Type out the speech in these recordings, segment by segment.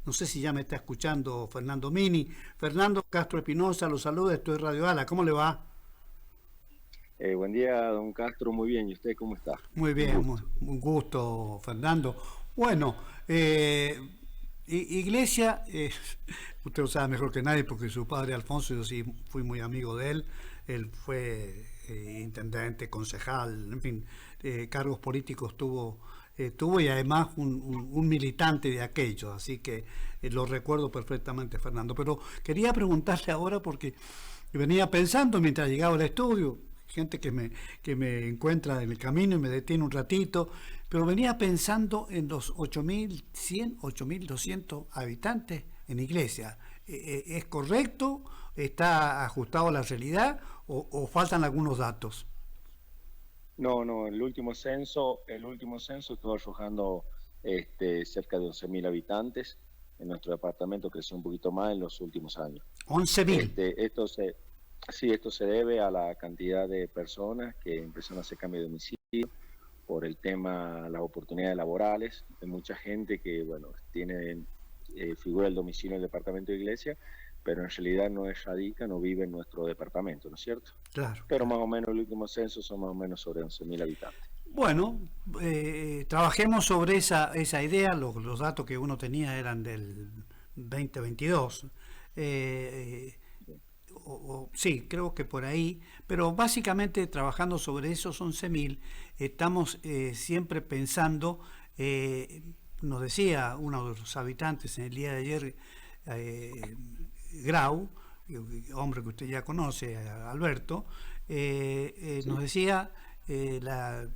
No sé si ya me está escuchando Fernando Mini. Fernando Castro Espinosa, lo saluda, esto es Radio Ala. ¿Cómo le va? Buen día, don Castro. Muy bien. ¿Y usted cómo está? Muy Un bien, gusto. un gusto, Fernando. Bueno, Iglesia, usted lo sabe mejor que nadie porque su padre Alfonso, yo sí fui muy amigo de él. Él fue intendente, concejal, en fin, cargos políticos tuvo y además un militante de aquellos, así que lo recuerdo perfectamente, Fernando. Pero quería preguntarle ahora porque venía pensando mientras llegaba al estudio, gente que me encuentra en el camino y me detiene un ratito, pero venía pensando en los 8.100, 8.200 habitantes en Iglesia. ¿Es correcto? ¿Está ajustado a la realidad o faltan algunos datos? No, no, el último censo estuvo arrojando cerca de 11.000 habitantes. En nuestro departamento creció un poquito más en los últimos años. 11.000. Sí, esto se debe a la cantidad de personas que empezaron a hacer cambio de domicilio por el tema, las oportunidades laborales. Hay mucha gente que, bueno, tiene figura el domicilio en el departamento de Iglesia, pero en realidad no es radica, no vive en nuestro departamento, ¿no es cierto? Claro, Pero claro. más o menos el último censo son más o menos sobre 11.000 habitantes. Bueno, trabajemos sobre esa idea. Los datos que uno tenía eran del 2022. Eh, sí, creo que por ahí, pero básicamente trabajando sobre esos 11.000, estamos siempre pensando, nos decía uno de los habitantes en el día de ayer, eh, Grau, hombre que usted ya conoce, Alberto, nos Sí, decía la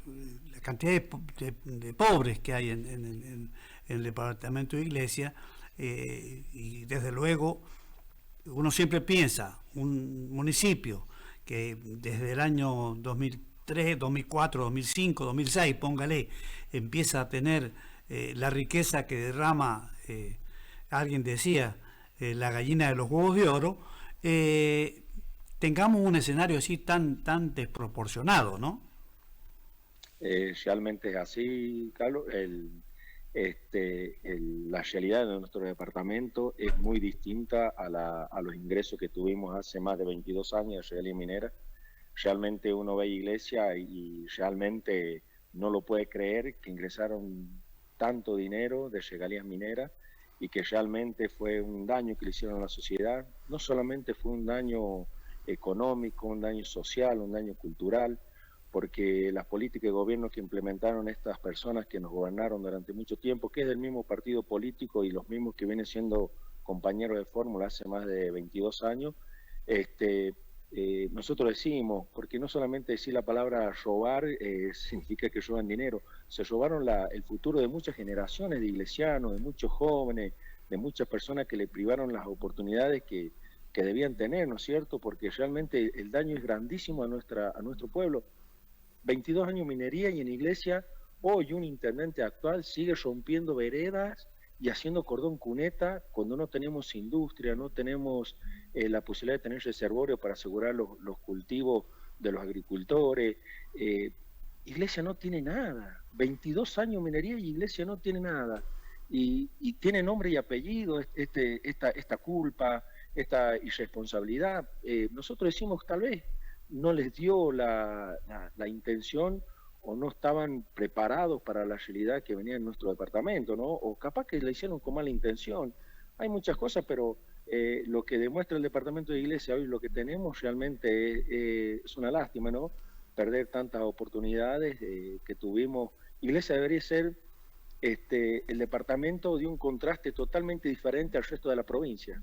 cantidad de pobres que hay en el departamento de Iglesia, y desde luego uno siempre piensa, un municipio que desde el año 2003, 2004, 2005, 2006, póngale, empieza a tener la riqueza que derrama, alguien decía, la gallina de los huevos de oro, eh, tengamos un escenario así tan desproporcionado, ¿no? realmente es así, Carlos. La realidad de nuestro departamento es muy distinta a los ingresos que tuvimos hace más de 22 años de realidad minera. Realmente uno ve Iglesia y realmente no lo puede creer que ingresaron tanto dinero de regalías mineras y que realmente fue un daño que le hicieron a la sociedad. No solamente fue un daño económico, un daño social, un daño cultural, porque las políticas de gobierno que implementaron estas personas que nos gobernaron durante mucho tiempo, que es del mismo partido político y los mismos que vienen siendo compañeros de fórmula hace más de 22 años, este, nosotros decimos, porque no solamente decir la palabra robar significa que roban dinero, se robaron el futuro de muchas generaciones de iglesianos, de muchos jóvenes, de muchas personas que le privaron las oportunidades que debían tener, ¿no es cierto? Porque realmente el daño es grandísimo a nuestro pueblo. 22 años minería y en Iglesia, hoy un intendente actual sigue rompiendo veredas y haciendo cordón cuneta cuando no tenemos industria, no tenemos la posibilidad de tener reservorio para asegurar los cultivos de los agricultores. Eh, Iglesia no tiene nada. 22 años minería y Iglesia no tiene nada. Y tiene nombre y apellido esta culpa, esta irresponsabilidad. Nosotros decimos tal vez no les dio la intención o no estaban preparados para la realidad que venía en nuestro departamento, ¿no? O capaz que le hicieron con mala intención. Hay muchas cosas, pero lo que demuestra el departamento de Iglesia hoy, lo que tenemos realmente es una lástima, ¿no? Perder tantas oportunidades que tuvimos. Iglesia debería ser el departamento de un contraste totalmente diferente al resto de la provincia.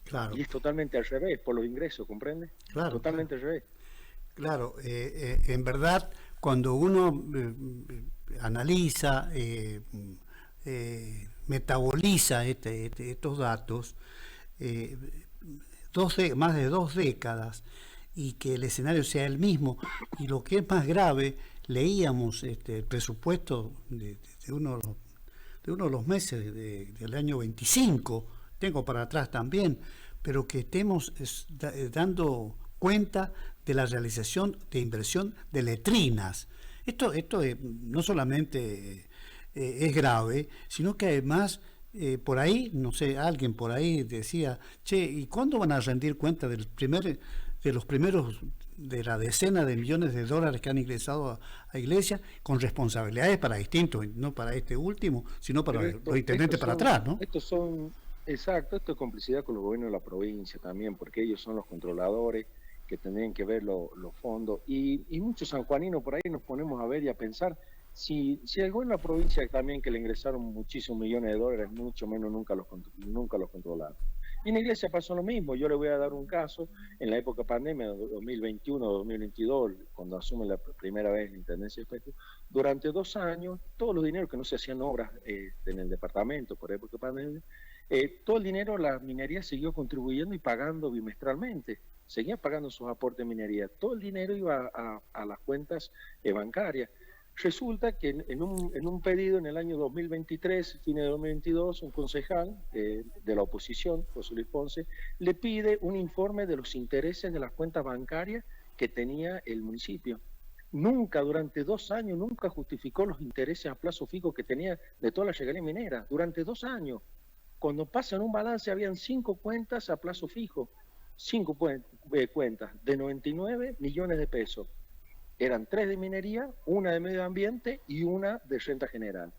Claro, Y es totalmente al revés, por los ingresos, ¿comprende? claro, claro. Totalmente al revés. Claro, en verdad, cuando uno analiza, metaboliza estos datos, eh, más de 2 décadas, y que el escenario sea el mismo, y lo que es más grave, leíamos el presupuesto de uno de los meses del año 25, tengo para atrás también, pero que estemos dando cuenta de la realización de inversión de letrinas. Esto no solamente es grave, sino que además por ahí, no sé, alguien por ahí decía, che, ¿y cuándo van a rendir cuenta de los primeros, de la decena de millones de dólares que han ingresado a Iglesia, con responsabilidades para distintos, no para este último, sino para Pero los intendentes para atrás, ¿no? exacto, esto es complicidad con los gobiernos de la provincia también, porque ellos son los controladores que tendrían que ver los fondos. Y muchos sanjuaninos por ahí nos ponemos a ver y a pensar, si el gobierno de la provincia también que le ingresaron muchísimos millones de dólares, mucho menos nunca los controlaron. Y en la iglesia pasó lo mismo. Yo le voy a dar un caso, en la época pandemia, 2021-2022, cuando asume la primera vez la Intendencia de Petro, durante 2 años, todos los dineros que no se hacían obras en el departamento por época de pandemia, todo el dinero la minería siguió contribuyendo y pagando bimestralmente, seguía pagando sus aportes de minería, todo el dinero iba a las cuentas bancarias. Resulta que en un pedido en el año 2023, fines de 2022, un concejal de la oposición, José Luis Ponce, le pide un informe de los intereses de las cuentas bancarias que tenía el municipio. Nunca, durante 2 años, nunca justificó los intereses a plazo fijo que tenía de toda la regalía minera, durante 2 años. Cuando pasan un balance, habían 5 cuentas a plazo fijo, 5 cuentas de 99 millones de pesos. Eran 3 de minería, una de medio ambiente y una de renta general.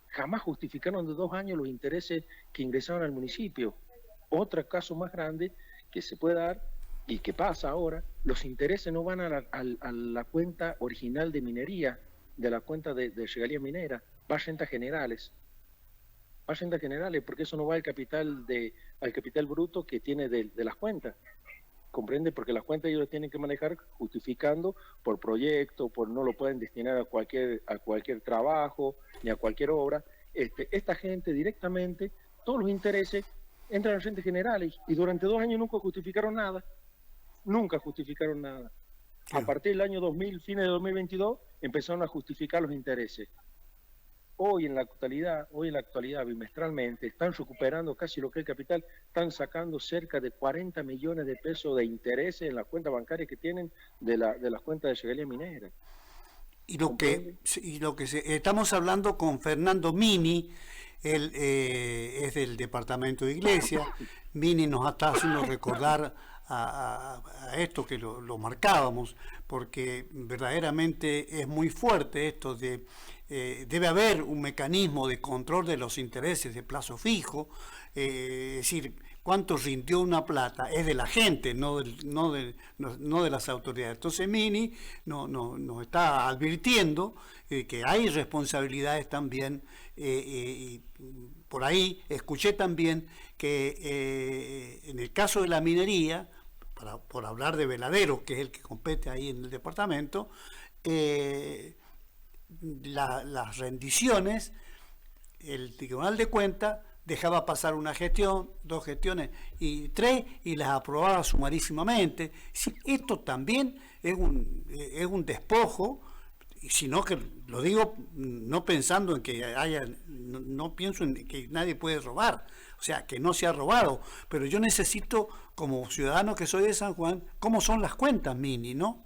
Jamás justificaron de 2 años los intereses que ingresaron al municipio. Otro caso más grande que se puede dar y que pasa ahora, los intereses no van a la cuenta original de minería, de la cuenta de regalías mineras, va a rentas generales. Va a rentas generales porque eso no va al capital bruto que tiene de las cuentas. Comprende, porque las cuentas ellos las tienen que manejar justificando por proyecto, por no lo pueden destinar a cualquier trabajo ni a cualquier obra. Esta gente directamente, todos los intereses entran en rentas generales y durante 2 años nunca justificaron nada. A partir del año 2000, fines de 2022, empezaron a justificar los intereses. Hoy en la actualidad, bimestralmente, están recuperando casi lo que es el capital, están sacando cerca de 40 millones de pesos de intereses en las cuentas bancarias que tienen de las cuentas de regalía minera. Estamos hablando con Fernando Mini, él es del departamento de Iglesia. Mini nos está haciendo recordar a esto que lo marcábamos, porque verdaderamente es muy fuerte esto de debe haber un mecanismo de control de los intereses de plazo fijo, es decir, cuánto rindió una plata es de la gente, no de las autoridades. Entonces Mini nos está advirtiendo que hay responsabilidades también, y por ahí escuché también que en el caso de la minería, por hablar de Veladero, que es el que compete ahí en el departamento, las rendiciones, el Tribunal de Cuentas dejaba pasar una gestión, 2 gestiones y 3 y las aprobaba sumarísimamente. Esto también es un despojo, sino que lo digo no pensando en que no pienso en que nadie puede robar, o sea, que no se ha robado, pero yo necesito, como ciudadano que soy de San Juan, cómo son las cuentas, Mini, ¿no?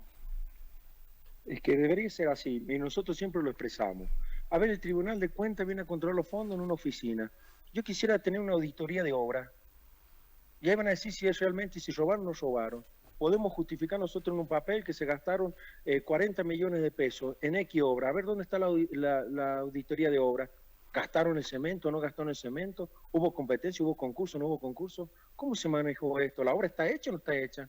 Es que debería ser así, y nosotros siempre lo expresamos. A ver, el Tribunal de Cuentas viene a controlar los fondos en una oficina. Yo quisiera tener una auditoría de obra. Y ahí van a decir si es realmente, si robaron o no robaron. Podemos justificar nosotros en un papel que se gastaron 40 millones de pesos en X obra. A ver dónde está la auditoría de obra. ¿Gastaron el cemento? ¿No gastaron el cemento? ¿Hubo competencia? ¿Hubo concurso? ¿No hubo concurso? ¿Cómo se manejó esto? ¿La obra está hecha o no está hecha?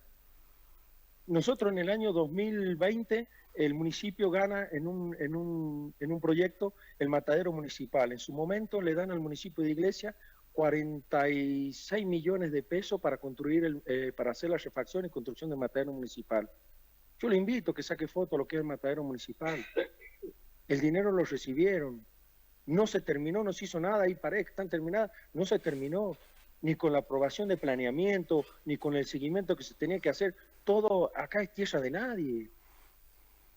Nosotros en el año 2020 el municipio gana en un proyecto el matadero municipal. En su momento le dan al municipio de Iglesia 46 millones de pesos para construir para hacer la refacción y construcción del matadero municipal. Yo le invito a que saque foto a lo que es el matadero municipal. El dinero lo recibieron. No se terminó, no se hizo nada, ahí parece que están terminadas, no se terminó, ni con la aprobación de planeamiento, ni con el seguimiento que se tenía que hacer. Todo acá es tierra de nadie.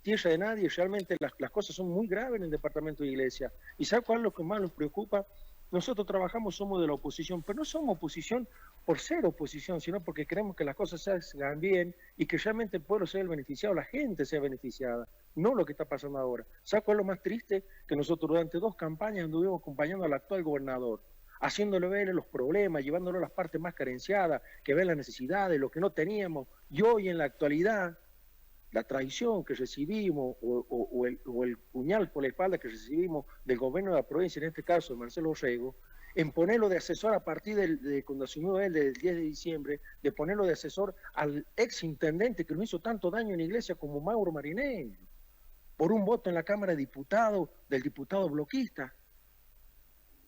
Tierra de nadie, realmente las cosas son muy graves en el departamento de Iglesia. ¿Y sabe cuál es lo que más nos preocupa? Nosotros trabajamos, somos de la oposición, pero no somos oposición por ser oposición, sino porque queremos que las cosas se hagan bien y que realmente el pueblo sea el beneficiado, la gente sea beneficiada, no lo que está pasando ahora. ¿Sabe cuál es lo más triste? Que nosotros durante 2 campañas anduvimos acompañando al actual gobernador. haciéndole ver los problemas, llevándolo a las partes más carenciadas, que ven las necesidades, lo que no teníamos. Y hoy en la actualidad, la traición que recibimos o el puñal por la espalda que recibimos del gobierno de la provincia, en este caso de Marcelo Orrego, en ponerlo de asesor a partir de cuando asumió él, del 10 de diciembre, de ponerlo de asesor al ex intendente que nos hizo tanto daño en la iglesia como Mauro Marinello, por un voto en la Cámara de Diputados del diputado bloquista.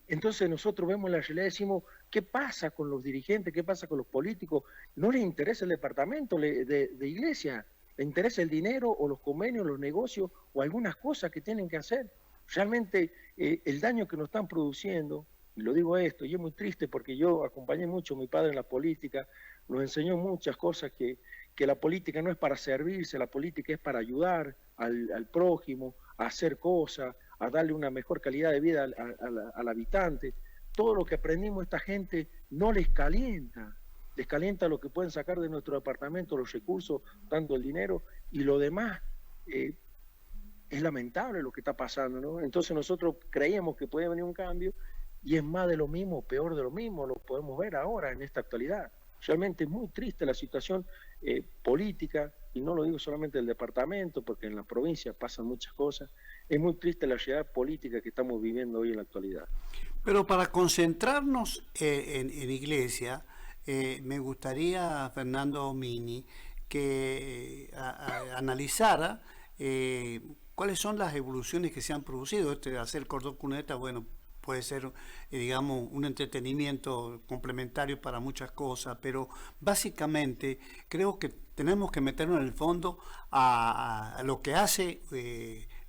Entonces nosotros vemos la realidad y decimos, ¿qué pasa con los dirigentes? ¿Qué pasa con los políticos? No les interesa el departamento de iglesia, les interesa el dinero o los convenios, los negocios o algunas cosas que tienen que hacer. Realmente el daño que nos están produciendo, y lo digo esto, y es muy triste porque yo acompañé mucho a mi padre en la política, nos enseñó muchas cosas que la política no es para servirse, la política es para ayudar al prójimo, a hacer cosas, a darle una mejor calidad de vida al habitante. Todo lo que aprendimos esta gente no les calienta lo que pueden sacar de nuestro departamento, los recursos, tanto el dinero y lo demás. Es lamentable lo que está pasando, ¿no? Entonces nosotros creíamos que podía venir un cambio y es más de lo mismo, peor de lo mismo, lo podemos ver ahora en esta actualidad. Realmente es muy triste la situación política, y no lo digo solamente del departamento, porque en la provincia pasan muchas cosas. Es muy triste la realidad política que estamos viviendo hoy en la actualidad. Pero para concentrarnos en iglesia, me gustaría, Fernando Mini, que analizara cuáles son las evoluciones que se han producido. Hacer cordón cuneta, bueno, puede ser, digamos, un entretenimiento complementario para muchas cosas, pero básicamente creo que tenemos que meternos en el fondo a lo que hace,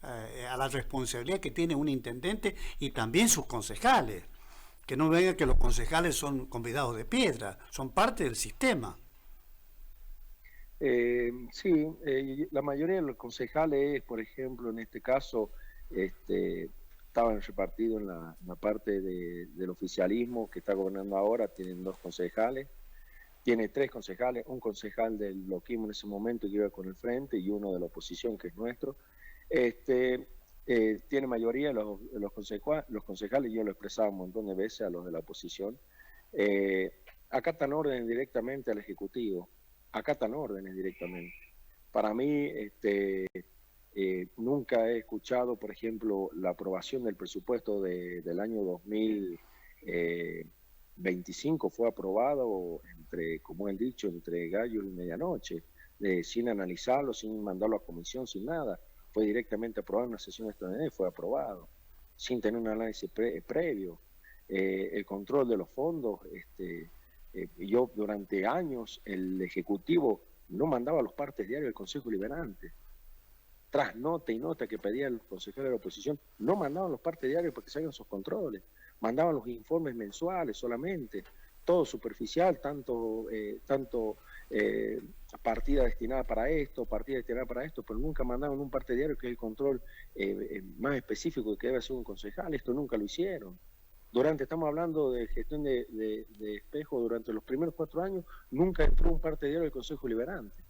a la responsabilidad que tiene un intendente y también sus concejales. Que no venga que los concejales son convidados de piedra, son parte del sistema. Sí, la mayoría de los concejales, por ejemplo, en este caso, estaban repartidos en la parte del oficialismo que está gobernando ahora. Tienen 2 concejales, tiene 3 concejales, un concejal del bloquismo en ese momento que iba con el frente y uno de la oposición que es nuestro. Tiene mayoría los concejales, yo lo expresaba un montón de veces a los de la oposición, acatan órdenes directamente al Ejecutivo, acatan órdenes directamente. Para mí, nunca he escuchado, por ejemplo, la aprobación del presupuesto del año 2025 fue aprobado como he dicho, entre gallo y medianoche, sin analizarlo, sin mandarlo a comisión, sin nada. Fue directamente aprobado en una sesión extraordinaria y fue aprobado, sin tener un análisis previo. El control de los fondos, yo durante años, el Ejecutivo no mandaba los partes diarios del Consejo Liberante. Tras nota y nota que pedían los consejeros de la oposición, no mandaban los partes diarios porque se hagan sus controles, mandaban los informes mensuales solamente, todo superficial, tanto partida destinada para esto, pero nunca mandaban un parte diario que es el control más específico que debe hacer un concejal. Esto nunca lo hicieron. Estamos hablando de gestión de Espejo, durante los primeros 4 años, nunca entró un parte diario del Consejo Liberante,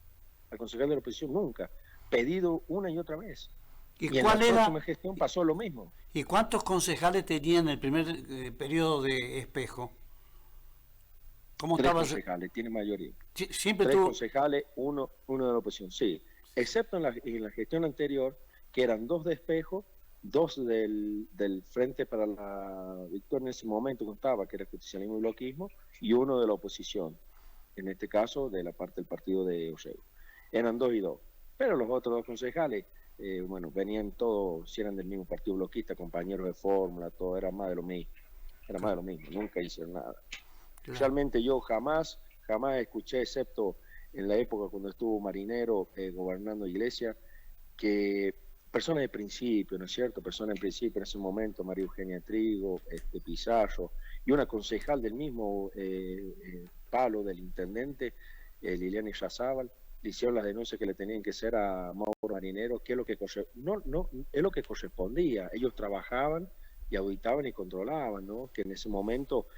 al concejal de la oposición nunca, pedido una y otra vez. Y en la próxima gestión pasó lo mismo. ¿Y cuántos concejales tenían en el primer periodo de Espejo? ¿Cómo 3 concejales, tiene mayoría. Siempre 3 concejales, uno de la oposición, sí. Excepto en la gestión anterior, que eran 2 de Espejo, 2 del Frente para la Victoria en ese momento contaba, que era justicialismo y bloquismo, y 1 de la oposición, en este caso de la parte del partido de Orrego. Eran 2 y 2. Pero los otros 2 concejales, bueno, venían todos, si eran del mismo partido bloquista, compañeros de fórmula, todo, era más de lo mismo. Era más de lo mismo, nunca hicieron nada. Claro. Realmente yo jamás escuché, excepto en la época cuando estuvo Marinero gobernando Iglesia, que personas de principio, ¿no es cierto? Personas de principio en ese momento, María Eugenia Trigo, Pizarro, y una concejal del mismo palo del intendente, Liliana Irrazábal, le hicieron las denuncias que le tenían que hacer a Mauro Marinero, que es lo que es lo que correspondía. Ellos trabajaban y auditaban y controlaban, ¿no? Que en ese momento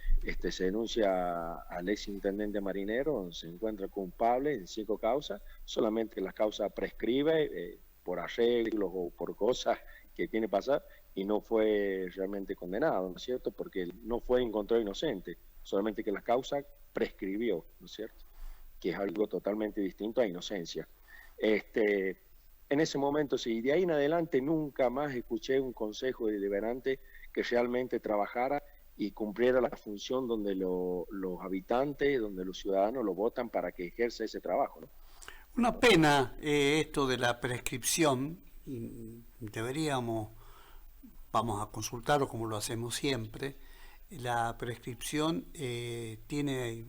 se denuncia al ex intendente Marinero, se encuentra culpable en 5 causas, solamente la causa prescribe por arreglos o por cosas que tiene que pasar, y no fue realmente condenado, ¿no es cierto? Porque no fue encontrado inocente, solamente que la causa prescribió, ¿no es cierto? Que es algo totalmente distinto a inocencia. En ese momento, sí, de ahí en adelante nunca más escuché un consejo deliberante que realmente trabajara y cumpliera la función donde los habitantes, donde los ciudadanos lo votan para que ejerza ese trabajo, ¿no? Una pena esto de la prescripción, y deberíamos, vamos a consultarlo como lo hacemos siempre, la prescripción tiene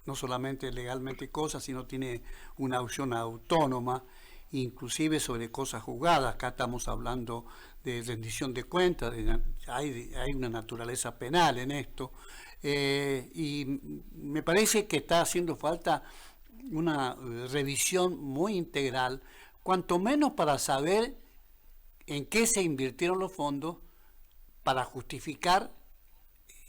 no solamente legalmente cosas, sino tiene una opción autónoma, inclusive sobre cosas juzgadas. Acá estamos hablando de rendición de cuentas, hay una naturaleza penal en esto, y me parece que está haciendo falta una revisión muy integral, cuanto menos para saber en qué se invirtieron los fondos para justificar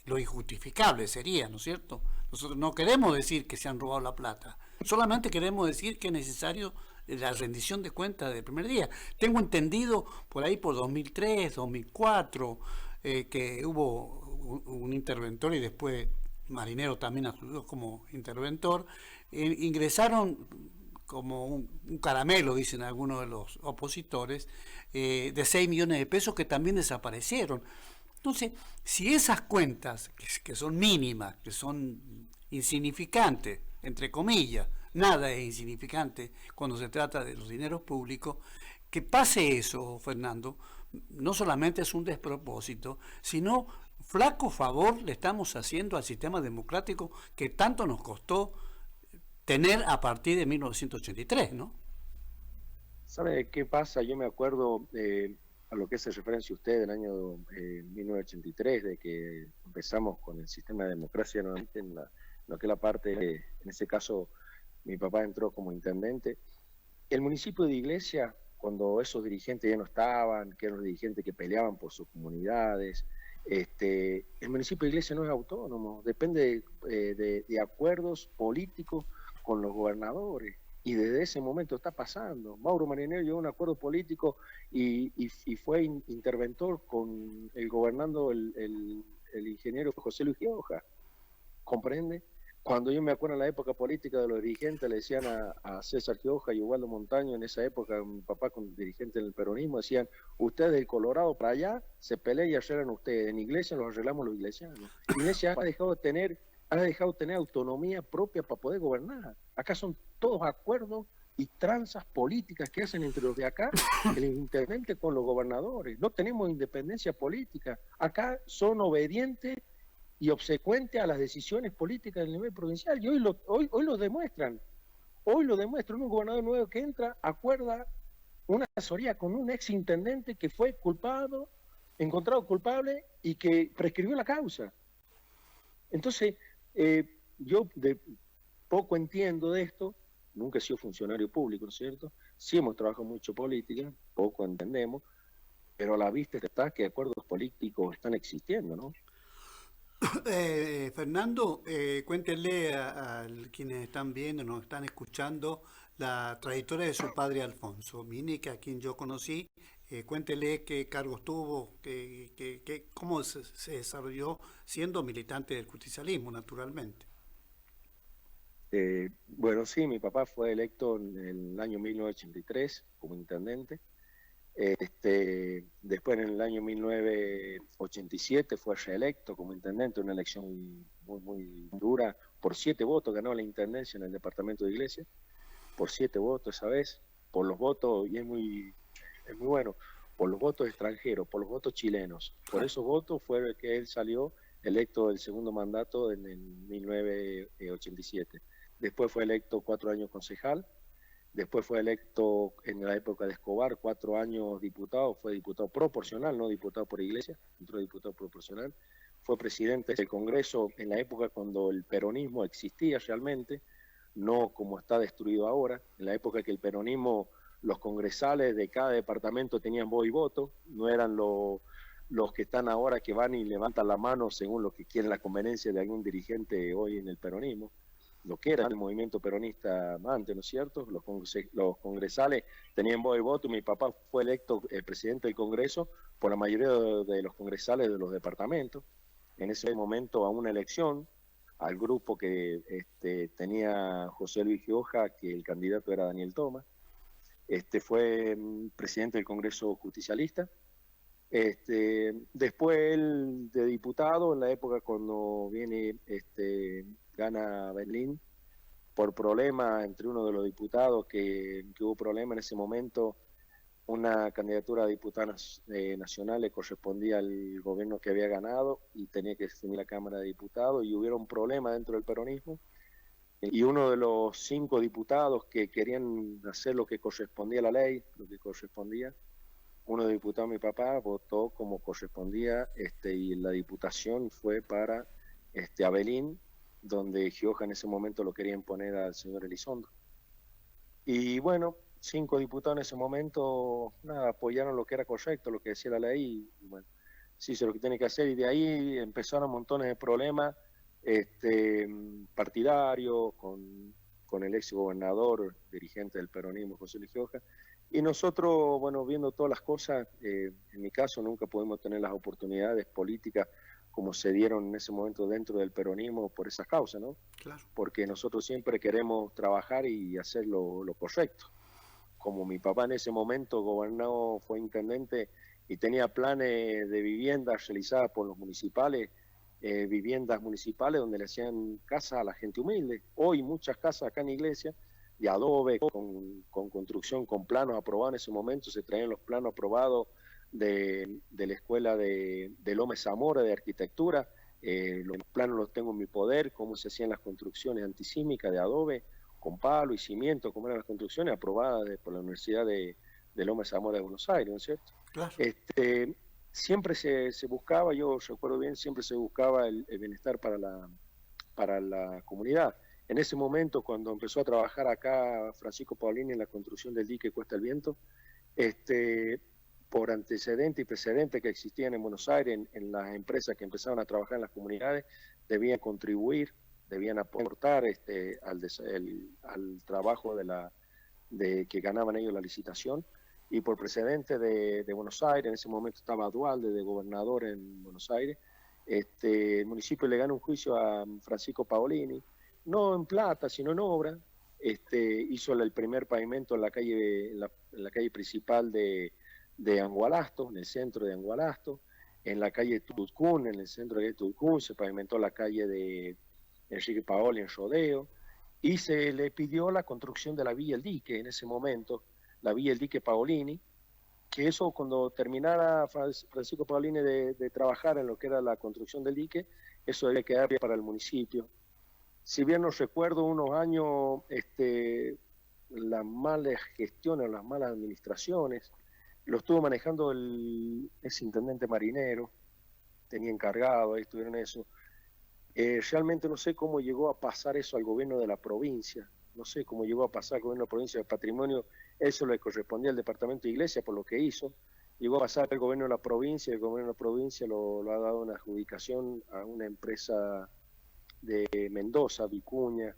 lo injustificable sería, ¿no es cierto? Nosotros no queremos decir que se han robado la plata, solamente queremos decir que es necesario la rendición de cuentas del primer día. Tengo entendido por ahí por 2003, 2004, que hubo un interventor y después Marinero también actuó como interventor, ingresaron como un caramelo, dicen algunos de los opositores, de 6 millones de pesos que también desaparecieron. Entonces, si esas cuentas, que son mínimas, que son insignificantes, entre comillas, nada es insignificante cuando se trata de los dineros públicos, que pase eso, Fernando, no solamente es un despropósito, sino flaco favor le estamos haciendo al sistema democrático que tanto nos costó tener a partir de 1983, ¿no? ¿Sabe qué pasa? Yo me acuerdo a lo que hace referencia usted del año 1983, de que empezamos con el sistema de democracia nuevamente en lo que es la parte, en ese caso mi papá entró como intendente. El municipio de Iglesia, cuando esos dirigentes ya no estaban, que eran los dirigentes que peleaban por sus comunidades, el municipio de Iglesia no es autónomo, depende de acuerdos políticos con los gobernadores. Y desde ese momento está pasando. Mauro Marinero llegó a un acuerdo político y fue interventor con el gobernando el ingeniero José Luis Gioja. ¿Comprende? Cuando yo me acuerdo en la época política de los dirigentes, le decían a César Gioja y Ubaldo Montaño, en esa época, mi papá con dirigente del peronismo, decían, ustedes del Colorado para allá se pelean y arreglan ustedes, en Iglesia los arreglamos los iglesianos. Iglesia ha dejado de tener autonomía propia para poder gobernar. Acá son todos acuerdos y tranzas políticas que hacen entre los de acá, el intendente con los gobernadores. No tenemos independencia política. Acá son obedientes y obsecuentes a las decisiones políticas del nivel provincial. Y hoy lo demuestran. Hoy lo demuestran. Un gobernador nuevo que entra, acuerda una asesoría con un ex intendente que fue culpado, encontrado culpable y que prescribió la causa. Entonces, yo de poco entiendo de esto, nunca he sido funcionario público, ¿no es cierto? Sí hemos trabajado mucho política, poco entendemos, pero a la vista está que acuerdos políticos están existiendo, ¿no? Fernando, cuéntenle a quienes están viendo, nos están escuchando, la trayectoria de su padre Alfonso Minique, a quien yo conocí. Cuéntele qué cargos tuvo, cómo se desarrolló siendo militante del justicialismo, naturalmente. Bueno, sí, mi papá fue electo en el año 1983 como intendente. Después en el año 1987 fue reelecto como intendente, una elección muy dura. Por 7 votos ganó la intendencia en el departamento de Iglesia, por 7 votos esa vez, por los votos, y es muy bueno, por los votos extranjeros, por los votos chilenos. Por esos votos fue que él salió electo el segundo mandato en el 1987. Después fue electo 4 años concejal. Después fue electo en la época de Escobar, 4 años diputado, fue diputado proporcional, no diputado por Iglesia, entró diputado proporcional. Fue presidente del Congreso en la época cuando el peronismo existía realmente, no como está destruido ahora, en la época que el peronismo, los congresales de cada departamento tenían voz y voto, no eran los que están ahora que van y levantan la mano según lo que quiere la conveniencia de algún dirigente hoy en el peronismo. lo que era el movimiento peronista antes, ¿no es cierto? Los congresales tenían voz y voto. Mi papá fue electo presidente del Congreso por la mayoría de los congresales de los departamentos. En ese momento, a una elección, al grupo que tenía José Luis Gioja, que el candidato era Daniel Thomas, fue presidente del Congreso Justicialista. Después él de diputado, en la época cuando gana Berlín, por problema entre uno de los diputados, que hubo problema en ese momento, una candidatura a diputada nacional le correspondía al gobierno que había ganado y tenía que definir la Cámara de Diputados, y hubieron problemas dentro del peronismo, y uno de los 5 diputados que querían hacer lo que correspondía a la ley, lo que correspondía, uno de diputados, mi papá, votó como correspondía, y la diputación fue para Abelín, donde Gioja en ese momento lo quería imponer al señor Elizondo. Y bueno, 5 diputados en ese momento, nada, apoyaron lo que era correcto, lo que decía la ley, y bueno, sí hizo lo que tiene que hacer, y de ahí empezaron montones de problemas partidarios con el ex gobernador, dirigente del peronismo, José Luis Gioja. Y nosotros, bueno, viendo todas las cosas, en mi caso nunca pudimos tener las oportunidades políticas como se dieron en ese momento dentro del peronismo por esas causas, ¿no? Claro. Porque nosotros siempre queremos trabajar y hacer lo correcto. Como mi papá en ese momento gobernó, fue intendente y tenía planes de viviendas realizadas por los municipales, viviendas municipales donde le hacían casas a la gente humilde. Hoy muchas casas acá en Iglesia de adobe, con construcción, con planos aprobados en ese momento, se traían los planos aprobados de la escuela de López Zamora de arquitectura, los planos los tengo en mi poder, cómo se hacían las construcciones antisísmicas de adobe, con palo y cimiento, cómo eran las construcciones aprobadas por la Universidad de López Zamora de Buenos Aires, ¿no es cierto? Claro. Siempre se buscaba, yo recuerdo bien, siempre se buscaba el bienestar para la comunidad. En ese momento, cuando empezó a trabajar acá Francisco Paolini en la construcción del dique Cuesta el Viento, por antecedente y precedente que existían en Buenos Aires, en las empresas que empezaron a trabajar en las comunidades, debían contribuir, debían aportar al trabajo de que ganaban ellos la licitación. Y por precedente de Buenos Aires, en ese momento estaba Dualde de gobernador en Buenos Aires, el municipio le gana un juicio a Francisco Paolini, no en plata, sino en obra. Hizo el primer pavimento en la calle principal de Angualasto, en el centro de Angualasto, en la calle Tudcún, en el centro de Tudcún, se pavimentó la calle de Enrique Paoli en Rodeo, y se le pidió la construcción de la Villa El Dique en ese momento, la Villa El Dique Paolini, que eso cuando terminara Francisco Paolini de trabajar en lo que era la construcción del dique, eso debe quedar para el municipio. Si bien no recuerdo unos años, las malas gestiones, las malas administraciones, lo estuvo manejando el exintendente Marinero, tenía encargado, ahí estuvieron eso. Realmente no sé cómo llegó a pasar eso al gobierno de la provincia, no sé cómo llegó a pasar al gobierno de la provincia de patrimonio, eso le correspondía al departamento de Iglesia por lo que hizo, llegó a pasar al gobierno de la provincia, y el gobierno de la provincia lo ha dado una adjudicación a una empresa de Mendoza, Vicuña,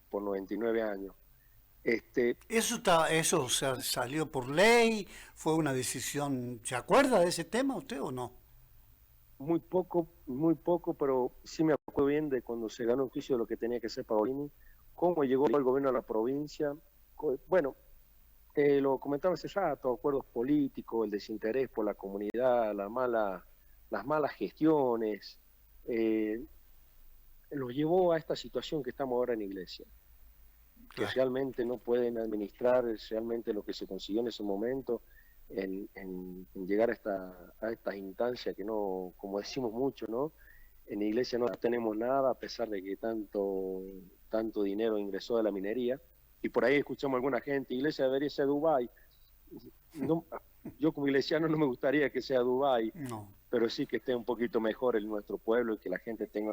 por 99 años. Eso salió por ley, fue una decisión. ¿Se acuerda de ese tema usted o no? Muy poco, pero sí me acuerdo bien de cuando se ganó el juicio de lo que tenía que ser Paolini, cómo llegó el gobierno de la provincia. Bueno, lo comentaba hace rato, acuerdos políticos, el desinterés por la comunidad, las malas gestiones, los llevó a esta situación que estamos ahora en Iglesia, que realmente no pueden administrar realmente lo que se consiguió en ese momento, en llegar a esta instancia que no, como decimos mucho, ¿no? En Iglesia no tenemos nada, a pesar de que tanto dinero ingresó de la minería, y por ahí escuchamos a alguna gente, Iglesia debería ser Dubái. No, yo como iglesiano no me gustaría que sea Dubái, No. pero sí que esté un poquito mejor en nuestro pueblo y que la gente tenga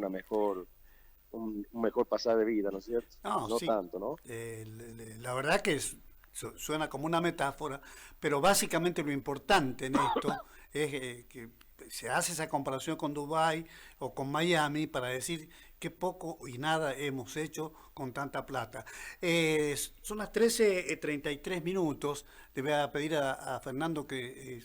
un mejor pasar de vida, ¿no es cierto? No Sí. tanto, ¿no? La verdad que suena como una metáfora, pero básicamente lo importante en esto es que se hace esa comparación con Dubái o con Miami para decir qué poco y nada hemos hecho con tanta plata. Son las 13:33 minutos. Le voy a pedir a Fernando que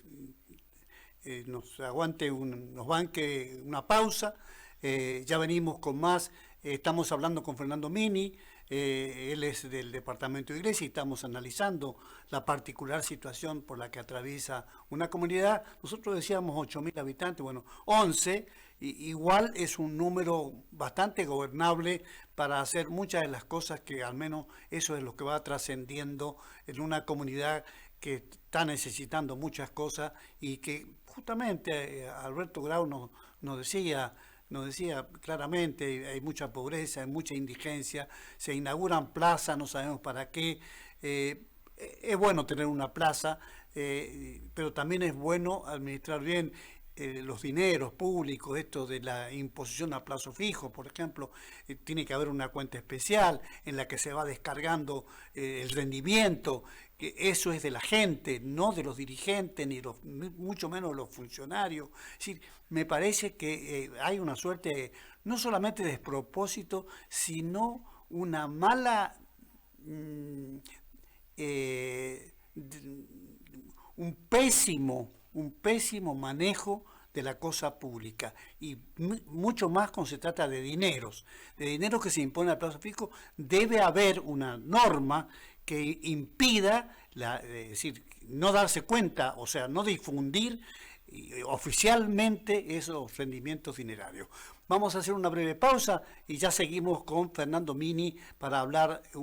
nos aguante, nos banque una pausa. Ya venimos con más. Estamos hablando con Fernando Mini. Él es del departamento de Iglesia y estamos analizando la particular situación por la que atraviesa una comunidad. Nosotros decíamos 8.000 habitantes, bueno, 11, igual es un número bastante gobernable para hacer muchas de las cosas que al menos eso es lo que va trascendiendo en una comunidad que está necesitando muchas cosas y que justamente Alberto Grau nos decía claramente, hay mucha pobreza, hay mucha indigencia, se inauguran plazas, no sabemos para qué. Es bueno tener una plaza, pero también es bueno administrar bien los dineros públicos, esto de la imposición a plazo fijo, por ejemplo, tiene que haber una cuenta especial en la que se va descargando el rendimiento, que eso es de la gente, no de los dirigentes, mucho menos de los funcionarios. Es decir, me parece que hay una suerte, no solamente de despropósito, sino una mala... un pésimo manejo de la cosa pública y mucho más cuando se trata de dineros que se impone al plazo fijo. Debe haber una norma que impida, es decir, no darse cuenta, o sea, no difundir oficialmente esos rendimientos dinerarios. Vamos a hacer una breve pausa y ya seguimos con Fernando Mini para hablar